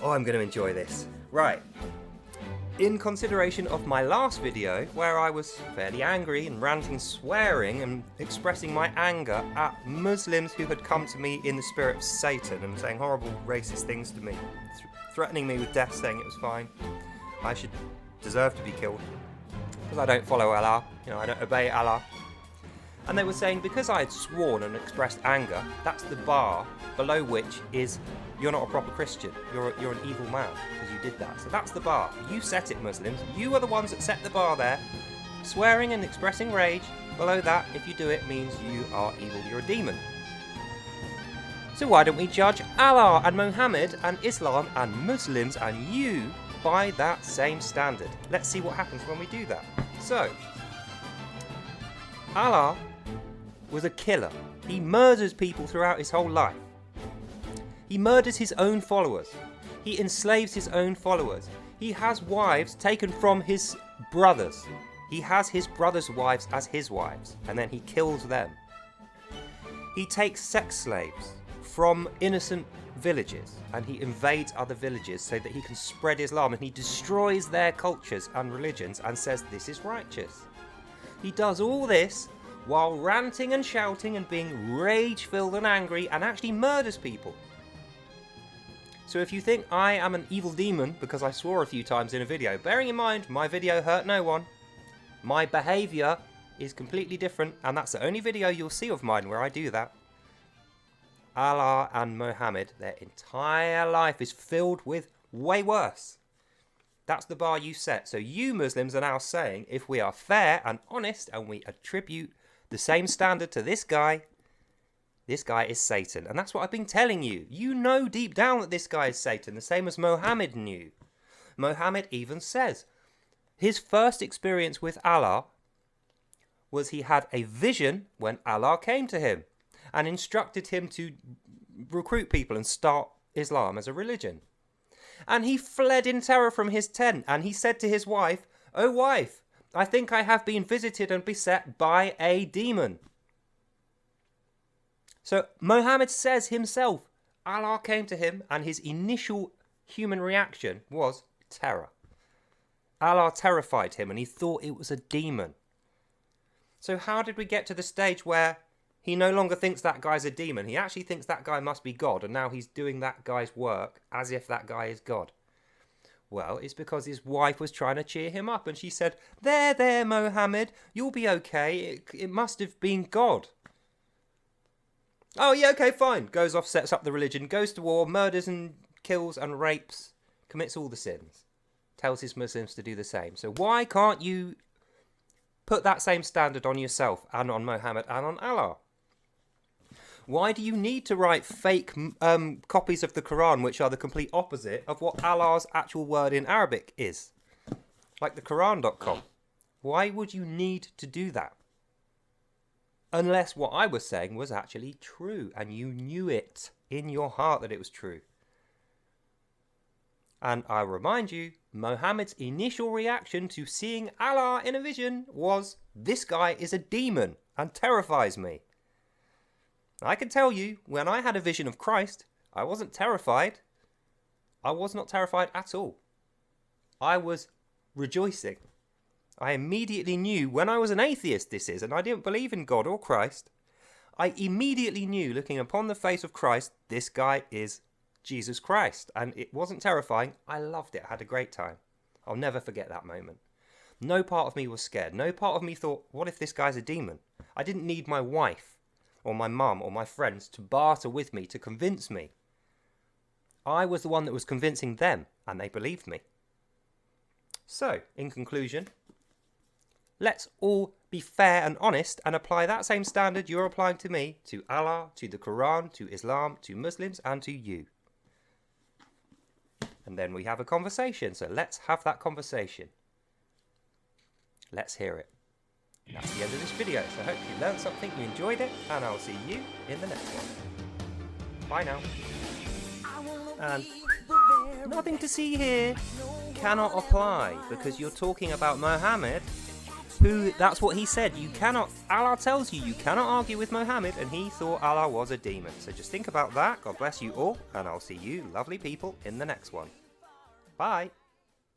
Oh, I'm going to enjoy this. Right. In consideration of my last video, where I was fairly angry and ranting, swearing and expressing my anger at Muslims who had come to me in the spirit of Satan and saying horrible racist things to me, threatening me with death, saying it was fine, I should deserve to be killed because I don't follow Allah, I don't obey Allah. And they were saying because I had sworn and expressed anger, that's the bar below which is you're not a proper Christian. You're an evil man because you did that. So that's the bar. You set it, Muslims. You are the ones that set the bar there. Swearing and expressing rage. Below that, if you do it, means you are evil. You're a demon. So why don't we judge Allah and Muhammad and Islam and Muslims and you by that same standard? Let's see what happens when we do that. So, Allah was a killer. He murders people throughout his whole life. He murders his own followers. He enslaves his own followers. He has wives taken from his brothers. He has his brothers' wives as his wives, and then he kills them. He takes sex slaves from innocent villages, and he invades other villages so that he can spread Islam, and he destroys their cultures and religions and says this is righteous. He does all this while ranting and shouting and being rage-filled and angry, and actually murders people. So if you think I am an evil demon because I swore a few times in a video, bearing in mind my video hurt no one, my behaviour is completely different, and that's the only video you'll see of mine where I do that. Allah and Muhammad, their entire life is filled with way worse. That's the bar you set. So you Muslims are now saying if we are fair and honest and we attribute the same standard to this guy is Satan. And that's what I've been telling you. You know deep down that this guy is Satan, the same as Muhammad knew. Muhammad even says his first experience with Allah was he had a vision when Allah came to him and instructed him to recruit people and start Islam as a religion. And he fled in terror from his tent, and he said to his wife, "Oh wife, I think I have been visited and beset by a demon." So Muhammad says himself, Allah came to him and his initial human reaction was terror. Allah terrified him and he thought it was a demon. So how did we get to the stage where he no longer thinks that guy's a demon? He actually thinks that guy must be God, and now he's doing that guy's work as if that guy is God. Well, it's because his wife was trying to cheer him up and she said, There, Muhammad, you'll be okay. It must have been God. Oh, yeah, okay, fine. Goes off, sets up the religion, goes to war, murders and kills and rapes, commits all the sins. Tells his Muslims to do the same. So why can't you put that same standard on yourself and on Muhammad and on Allah? Why do you need to write fake copies of the Quran which are the complete opposite of what Allah's actual word in Arabic is? Like the Quran.com. Why would you need to do that? Unless what I was saying was actually true and you knew it in your heart that it was true. And I remind you, Muhammad's initial reaction to seeing Allah in a vision was, this guy is a demon and terrifies me. I can tell you, when I had a vision of Christ, I wasn't terrified. I was not terrified at all. I was rejoicing. I immediately knew, when I was an atheist this is, and I didn't believe in God or Christ, I immediately knew, looking upon the face of Christ, this guy is Jesus Christ. And it wasn't terrifying. I loved it. I had a great time. I'll never forget that moment. No part of me was scared. No part of me thought, what if this guy's a demon? I didn't need my wife or my mum or my friends to barter with me, to convince me. I was the one that was convincing them, and they believed me. So, in conclusion, let's all be fair and honest and apply that same standard you're applying to me, to Allah, to the Quran, to Islam, to Muslims, and to you. And then we have a conversation. So let's have that conversation. Let's hear it. That's the end of this video. So I hope you learned something, you enjoyed it, and I'll see you in the next one. Bye now. And nothing to see here cannot apply because you're talking about Muhammad that's what he said. Allah tells you, you cannot argue with Muhammad, and he thought Allah was a demon. So just think about that. God bless you all, and I'll see you lovely people in the next one. Bye.